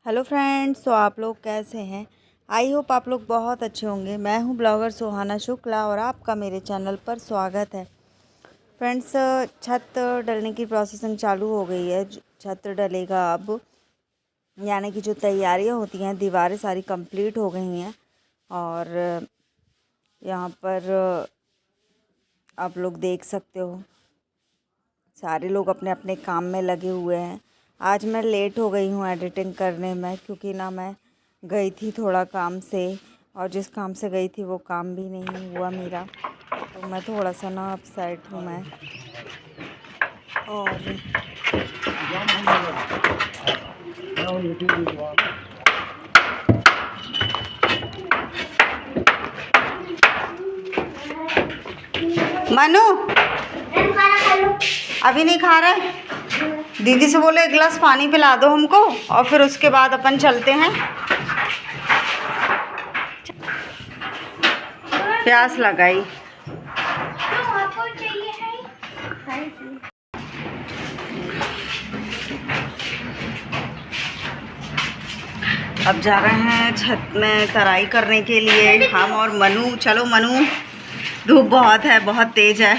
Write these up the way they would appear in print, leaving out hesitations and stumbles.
Hello friends, तो आप लोग कैसे हैं? आई होप आप लोग बहुत अच्छे होंगे। मैं हूं ब्लॉगर सुहाना शुक्ला और आपका मेरे चैनल पर स्वागत है। फ्रेंड्स, छत डलने की प्रोसेसिंग चालू हो गई है। छत डलेगा अब, यानी कि जो तैयारियां होती हैं, दीवारें सारी कंप्लीट हो गई हैं। और यहाँ पर आप लोग देख सकते हो सारे लोग अपने अपने काम में लगे हुए हैं। आज मैं लेट हो गई हूँ एडिटिंग करने में, क्योंकि ना मैं गई थी थोड़ा काम से, और जिस काम से गई थी वो काम भी नहीं हुआ मेरा, तो मैं थोड़ा सा ना अपसेट हूँ मैं। और मनु अभी नहीं खा रहे? दीदी से बोले एक गिलास पानी पिला दो हमको, और फिर उसके बाद अपन चलते हैं। प्यास लगाई। अब जा रहे हैं छत में तराई करने के लिए, हम और मनु। चलो मनु, धूप बहुत है, बहुत तेज़ है।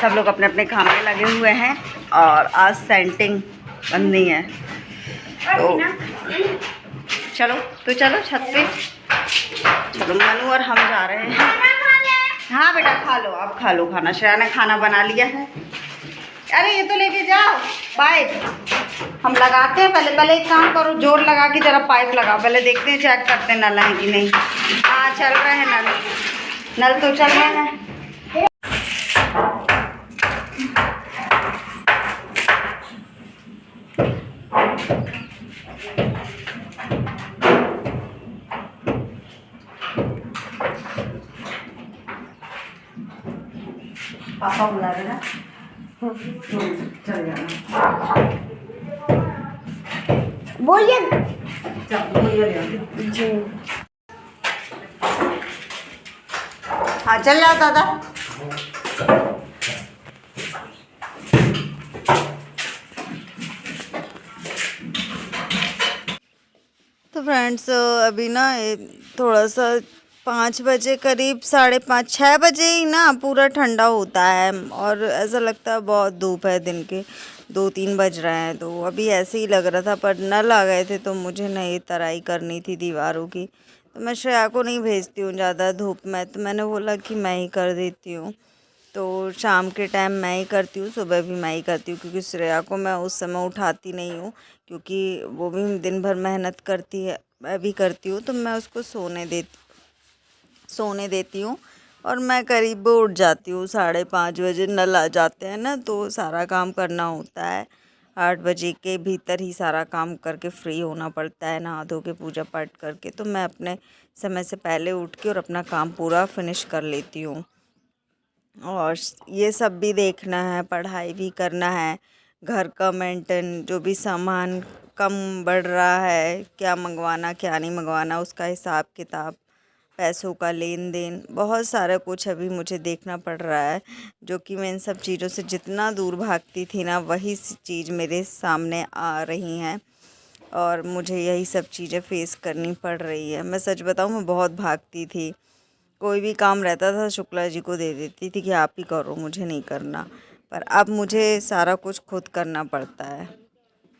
सब लोग अपने अपने काम में लगे हुए हैं और आज सेंटिंग बननी है। तो चलो चलो छत पे चलो। मनु और हम जा रहे हैं। हाँ बेटा, खा लो, आप खा लो खाना। श्रेया ने खाना बना लिया है। अरे ये तो लेके जाओ पाइप, हम लगाते हैं। पहले एक काम करो, जोर लगा के जरा पाइप लगाओ। पहले देखते हैं, चेक करते हैं नल है कि नहीं। हाँ चल रहे हैं नल तो चल रहे हैं। पापा बुला रहे ना, चल जाना। बोलिए जी। हाँ चल जाओ दादा। तो फ्रेंड्स, अभी ना थोड़ा सा 5 बजे करीब, 5:30 6 बजे ही ना पूरा ठंडा होता है, और ऐसा लगता है बहुत धूप है। दिन के 2-3 बज रहे हैं, तो अभी ऐसे ही लग रहा था। पर नल आ गए थे, तो मुझे नई तराई करनी थी दीवारों की। तो मैं श्रेया को नहीं भेजती हूँ ज़्यादा धूप में, तो मैंने बोला कि मैं ही कर देती हूँ। तो शाम के टाइम मैं ही करती हूँ, सुबह भी मैं ही करती हूँ, क्योंकि श्रेया को मैं उस समय उठाती नहीं हूँ, क्योंकि वो भी दिन भर मेहनत करती है, मैं भी करती हूँ। तो मैं उसको सोने देती हूँ। और मैं करीब उठ जाती हूँ 5:30 बजे। नल आ जाते हैं ना, तो सारा काम करना होता है। 8 बजे के भीतर ही सारा काम करके फ्री होना पड़ता है, नहा धो के पूजा पाठ करके। तो मैं अपने समय से पहले उठ के और अपना काम पूरा फिनिश कर लेती हूँ। और ये सब भी देखना है, पढ़ाई भी करना है, घर का मेंटेन, जो भी सामान कम बढ़ रहा है, क्या मंगवाना क्या नहीं मंगवाना, उसका हिसाब किताब, पैसों का लेन देन, बहुत सारा कुछ अभी मुझे देखना पड़ रहा है। जो कि मैं इन सब चीज़ों से जितना दूर भागती थी ना, वही चीज़ मेरे सामने आ रही हैं, और मुझे यही सब चीज़ें फेस करनी पड़ रही है। मैं सच बताऊँ, मैं बहुत भागती थी। कोई भी काम रहता था शुक्ला जी को दे देती थी कि आप ही करो, मुझे नहीं करना। पर अब मुझे सारा कुछ खुद करना पड़ता है।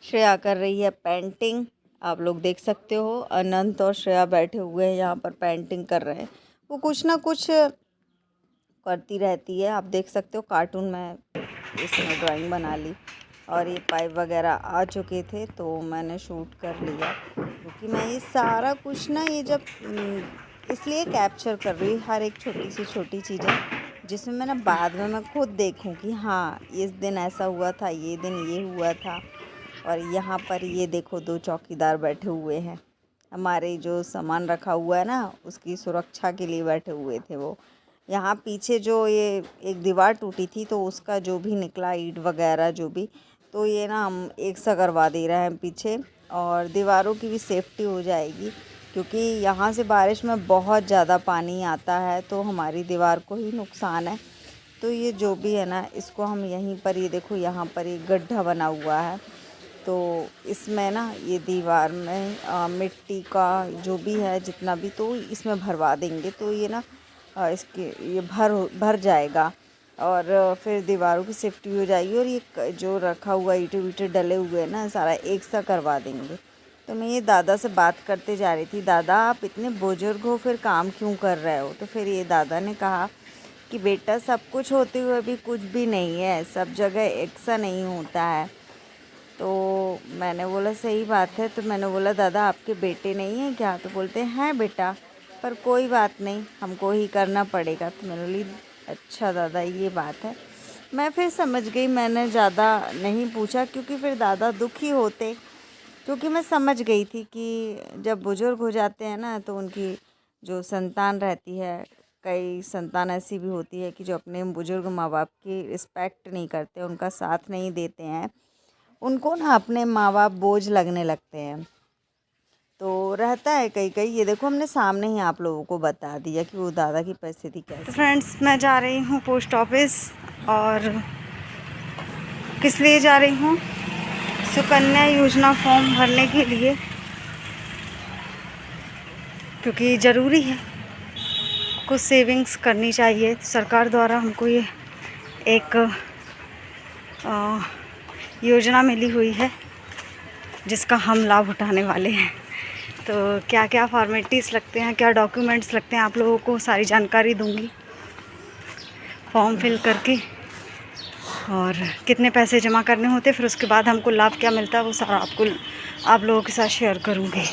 श्रेया कर रही है पेंटिंग, आप लोग देख सकते हो। अनंत और श्रेया बैठे हुए हैं यहाँ पर, पेंटिंग कर रहे हैं। वो कुछ ना कुछ करती रहती है, आप देख सकते हो। कार्टून में इसने ड्राइंग बना ली। और ये पाइप वगैरह आ चुके थे तो मैंने शूट कर लिया, क्योंकि मैं ये सारा कुछ ना ये जब इसलिए कैप्चर कर रही हूँ हर एक छोटी से छोटी चीज़ें, जिसमें मैं ना बाद में मैं खुद देखूँ कि हाँ इस दिन ऐसा हुआ था, ये दिन ये हुआ था। और यहाँ पर ये देखो 2 चौकीदार बैठे हुए हैं, हमारे जो सामान रखा हुआ है ना उसकी सुरक्षा के लिए बैठे हुए थे वो। यहाँ पीछे जो ये एक दीवार टूटी थी तो उसका जो भी निकला ईंट वगैरह जो भी, तो ये ना हम एक सा करवा दे रहे हैं पीछे, और दीवारों की भी सेफ्टी हो जाएगी, क्योंकि यहाँ से बारिश में बहुत ज़्यादा पानी आता है तो हमारी दीवार को ही नुकसान है। तो ये जो भी है ना इसको हम यहीं पर, ये देखो यहाँ पर एक गड्ढा बना हुआ है तो इसमें ना ये दीवार में मिट्टी का जो भी है जितना भी तो इसमें भरवा देंगे, तो ये ना इसके ये भर जाएगा और फिर दीवारों की सेफ्टी हो जाएगी। और ये जो रखा हुआ ईंटें वीटें डले हुए हैं ना सारा एक सा करवा देंगे। तो मैं ये दादा से बात करते जा रही थी, दादा आप इतने बुजुर्ग हो फिर काम क्यों कर रहे हो? तो फिर ये दादा ने कहा कि बेटा सब कुछ होते हुए भी कुछ भी नहीं है, सब जगह एक सा नहीं होता है। तो मैंने बोला सही बात है। तो मैंने बोला दादा आपके बेटे नहीं हैं क्या? तो बोलते हैं बेटा, पर कोई बात नहीं हमको ही करना पड़ेगा। तो मैंने बोली अच्छा दादा ये बात है। मैं फिर समझ गई, मैंने ज़्यादा नहीं पूछा क्योंकि फिर दादा दुखी होते, क्योंकि मैं समझ गई थी कि जब बुज़ुर्ग हो जाते हैं ना तो उनकी जो संतान रहती है, कई संतान ऐसी भी होती है कि जो अपने बुज़ुर्ग माँ बाप की रिस्पेक्ट नहीं करते, उनका साथ नहीं देते हैं, उनको ना अपने माँ बाप बोझ लगने लगते हैं। तो रहता है कई कई, ये देखो हमने सामने ही आप लोगों को बता दिया कि वो दादा की परिस्थिति कैसी। तो फ्रेंड्स मैं जा रही हूँ पोस्ट ऑफिस, और किस लिए जा रही हूँ? सुकन्या योजना फॉर्म भरने के लिए, क्योंकि ज़रूरी है, कुछ सेविंग्स करनी चाहिए। सरकार द्वारा हमको ये एक योजना मिली हुई है जिसका हम लाभ उठाने वाले हैं। तो क्या क्या फॉर्मेलिटीज़ लगते हैं, क्या डॉक्यूमेंट्स लगते हैं, आप लोगों को सारी जानकारी दूंगी फॉर्म फिल करके, और कितने पैसे जमा करने होते, फिर उसके बाद हमको लाभ क्या मिलता है वो सारा आप लोगों के साथ शेयर करूंगी।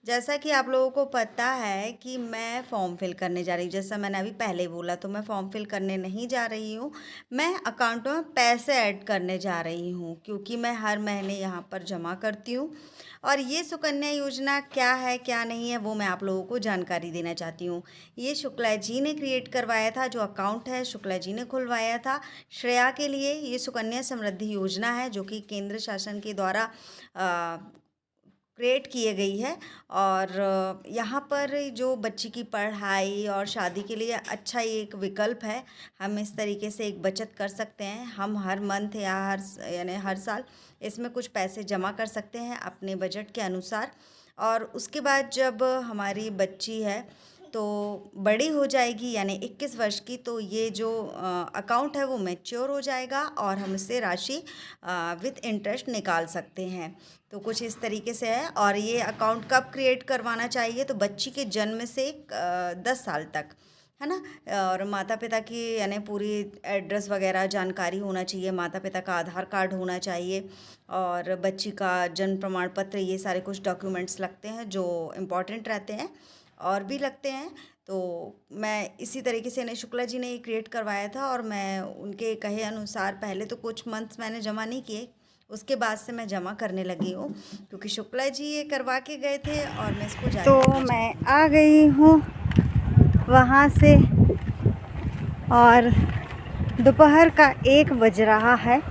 जैसा कि आप लोगों को पता है कि मैं फॉर्म फिल करने जा रही हूँ, जैसा मैंने अभी पहले बोला, तो मैं फॉर्म फिल करने नहीं जा रही हूँ, मैं अकाउंट में पैसे ऐड करने जा रही हूँ, क्योंकि मैं हर महीने यहाँ पर जमा करती हूँ। और ये सुकन्या योजना क्या है क्या नहीं है वो मैं आप लोगों को जानकारी देना चाहती हूँ। ये शुक्ला जी ने क्रिएट करवाया था, जो अकाउंट है शुक्ला जी ने खुलवाया था श्रेया के लिए। ये सुकन्या समृद्धि योजना है जो कि केंद्र शासन के द्वारा क्रिएट किए गई है, और यहाँ पर जो बच्ची की पढ़ाई और शादी के लिए अच्छा एक विकल्प है। हम इस तरीके से एक बचत कर सकते हैं, हम हर मंथ या यानी हर साल इसमें कुछ पैसे जमा कर सकते हैं अपने बजट के अनुसार। और उसके बाद जब हमारी बच्ची है तो बड़ी हो जाएगी यानी 21 वर्ष की, तो ये जो अकाउंट है वो मैच्योर हो जाएगा और हम इससे राशि विथ इंटरेस्ट निकाल सकते हैं। तो कुछ इस तरीके से है। और ये अकाउंट कब क्रिएट करवाना चाहिए? तो बच्ची के जन्म से 10 साल तक, है ना। और माता पिता की यानी पूरी एड्रेस वगैरह जानकारी होना चाहिए, माता पिता का आधार कार्ड होना चाहिए, और बच्ची का जन्म प्रमाण पत्र, ये सारे कुछ डॉक्यूमेंट्स लगते हैं जो इम्पॉर्टेंट रहते हैं, और भी लगते हैं। तो मैं इसी तरीके से इन्हें शुक्ला जी ने ये क्रिएट करवाया था, और मैं उनके कहे अनुसार पहले तो कुछ मंथ्स मैंने जमा नहीं किए, उसके बाद से मैं जमा करने लगी हूँ, क्योंकि शुक्ला जी ये करवा के गए थे और मैं इसको जारी तो मैं आ गई हूँ वहाँ से, और दोपहर का 1 बज रहा है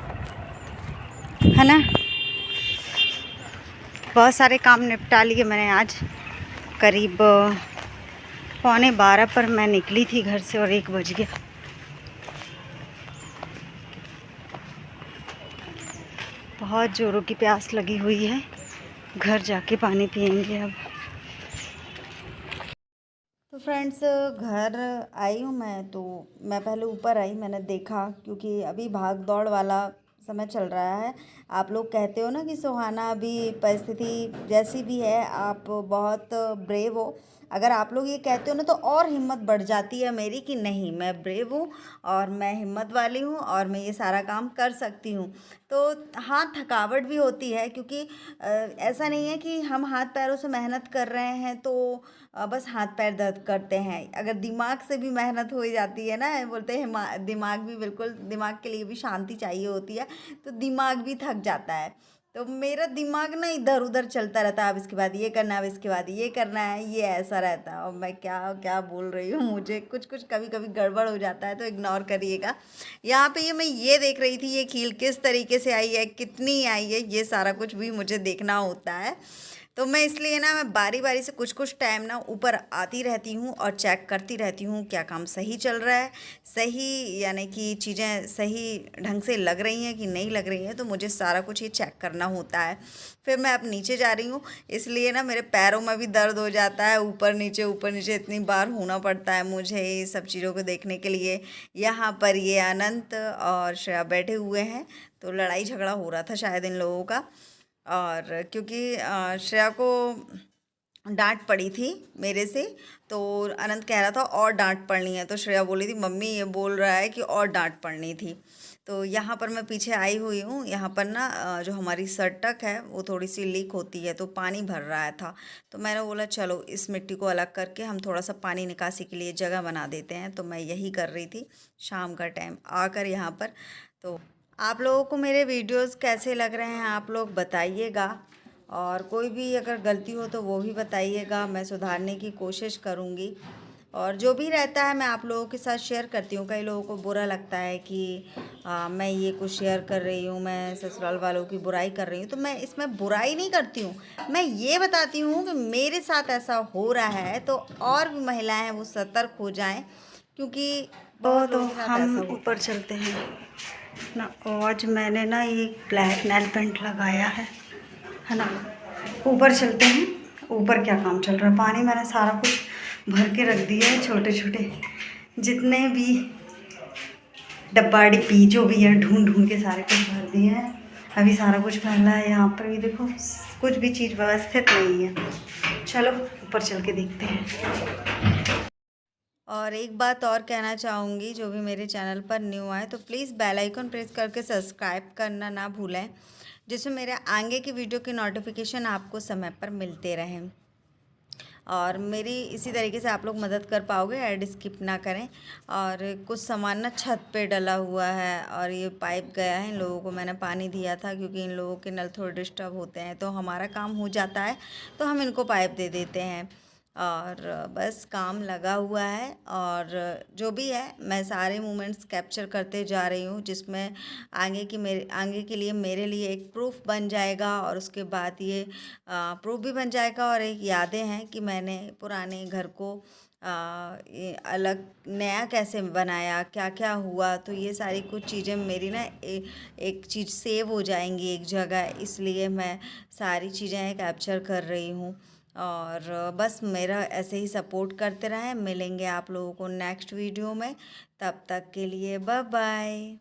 ना। बहुत सारे काम निपटा लिए मैंने आज। करीब 11:15 पर मैं निकली थी घर से और 1 बज गया। बहुत ज़ोरों की प्यास लगी हुई है, घर जाके पानी पियेंगे अब। तो फ्रेंड्स घर आई हूँ मैं, तो मैं पहले ऊपर आई, मैंने देखा क्योंकि अभी भाग दौड़ वाला समय चल रहा है। आप लोग कहते हो ना कि सुहाना अभी परिस्थिति जैसी भी है, आप बहुत ब्रेव हो, अगर आप लोग ये कहते हो ना तो और हिम्मत बढ़ जाती है मेरी कि नहीं, मैं ब्रेव हूँ और मैं हिम्मत वाली हूँ और मैं ये सारा काम कर सकती हूँ। तो हाँ, थकावट भी होती है क्योंकि ऐसा नहीं है कि हम हाथ पैरों से मेहनत कर रहे हैं तो बस हाथ पैर दर्द करते हैं। अगर दिमाग से भी मेहनत हो जाती है ना, बोलते हैं दिमाग भी, बिल्कुल दिमाग के लिए भी शांति चाहिए होती है, तो दिमाग भी थक जाता है। तो मेरा दिमाग ना इधर उधर चलता रहता है, अब इसके बाद ये करना है, अब इसके बाद ये करना है, ये ऐसा रहता है। और मैं क्या क्या बोल रही हूँ, मुझे कुछ कुछ कभी कभी गड़बड़ हो जाता है तो इग्नोर करिएगा। यहाँ पे मैं ये देख रही थी ये कील किस तरीके से आई है, कितनी आई है, ये सारा कुछ भी मुझे देखना होता है। तो मैं इसलिए ना मैं बारी बारी से कुछ कुछ टाइम ना ऊपर आती रहती हूँ और चेक करती रहती हूँ क्या काम सही चल रहा है, सही यानी कि चीज़ें सही ढंग से लग रही हैं कि नहीं लग रही हैं। तो मुझे सारा कुछ ये चेक करना होता है। फिर मैं अब नीचे जा रही हूँ, इसलिए ना मेरे पैरों में भी दर्द हो जाता है, ऊपर नीचे इतनी बार होना पड़ता है मुझे ये सब चीज़ों को देखने के लिए। यहाँ पर ये अनंत और श्रेया बैठे हुए हैं, तो लड़ाई झगड़ा हो रहा था शायद इन लोगों का। और क्योंकि श्रेया को डांट पड़ी थी मेरे से, तो अनंत कह रहा था और डांट पड़नी है, तो श्रेया बोली थी मम्मी ये बोल रहा है कि और डांट पड़नी थी। तो यहाँ पर मैं पीछे आई हुई हूँ। यहाँ पर ना जो हमारी सटक है वो थोड़ी सी लीक होती है, तो पानी भर रहा था। तो मैंने बोला चलो इस मिट्टी को अलग करके हम थोड़ा सा पानी निकासी के लिए जगह बना देते हैं। तो मैं यही कर रही थी शाम का टाइम आकर यहाँ पर। तो आप लोगों को मेरे वीडियोस कैसे लग रहे हैं आप लोग बताइएगा, और कोई भी अगर गलती हो तो वो भी बताइएगा, मैं सुधारने की कोशिश करूँगी। और जो भी रहता है मैं आप लोगों के साथ शेयर करती हूँ। कई लोगों को बुरा लगता है कि मैं ये कुछ शेयर कर रही हूँ, मैं ससुराल वालों की बुराई कर रही हूँ। तो मैं इसमें बुराई नहीं करती हूँ, मैं ये बताती हूँ कि मेरे साथ ऐसा हो रहा है तो और भी महिलाएं हैं वो सतर्क हो जाएं, क्योंकि बहुत लोगों के साथ हम ऐसा ऊपर चलते हैं ना। आज मैंने ना ये ब्लैक नेल पेंट लगाया है ना। ऊपर चलते हैं, ऊपर क्या काम चल रहा है। पानी मैंने सारा कुछ भर के रख दिया है, छोटे छोटे जितने भी डब्बा डिब्बी जो भी है ढूंढ ढूंढ के सारे कुछ भर दिए हैं। अभी सारा कुछ फैला है यहाँ पर भी, देखो कुछ भी चीज़ व्यवस्थित नहीं है। चलो ऊपर चल के देखते हैं। और एक बात और कहना चाहूँगी, जो भी मेरे चैनल पर न्यू आए तो प्लीज़ बेल आइकन प्रेस करके सब्सक्राइब करना ना भूलें, जिससे मेरे आगे की वीडियो की नोटिफिकेशन आपको समय पर मिलते रहें। और मेरी इसी तरीके से आप लोग मदद कर पाओगे, ऐड स्किप ना करें। और कुछ सामान ना छत पे डला हुआ है और ये पाइप गया है, इन लोगों को मैंने पानी दिया था क्योंकि इन लोगों के नल थोड़े डिस्टर्ब होते हैं, तो हमारा काम हो जाता है तो हम इनको पाइप दे देते हैं। और बस काम लगा हुआ है। और जो भी है मैं सारे मोमेंट्स कैप्चर करते जा रही हूँ, जिसमें आगे के लिए मेरे लिए एक प्रूफ बन जाएगा, और उसके बाद ये प्रूफ भी बन जाएगा और एक यादें हैं कि मैंने पुराने घर को ये अलग नया कैसे बनाया, क्या क्या हुआ। तो ये सारी कुछ चीज़ें मेरी ना एक चीज़ सेव हो जाएंगी एक जगह, इसलिए मैं सारी चीज़ें कैप्चर कर रही हूँ। और बस मेरा ऐसे ही सपोर्ट करते रहें। मिलेंगे आप लोगों को नेक्स्ट वीडियो में, तब तक के लिए बाय बाय।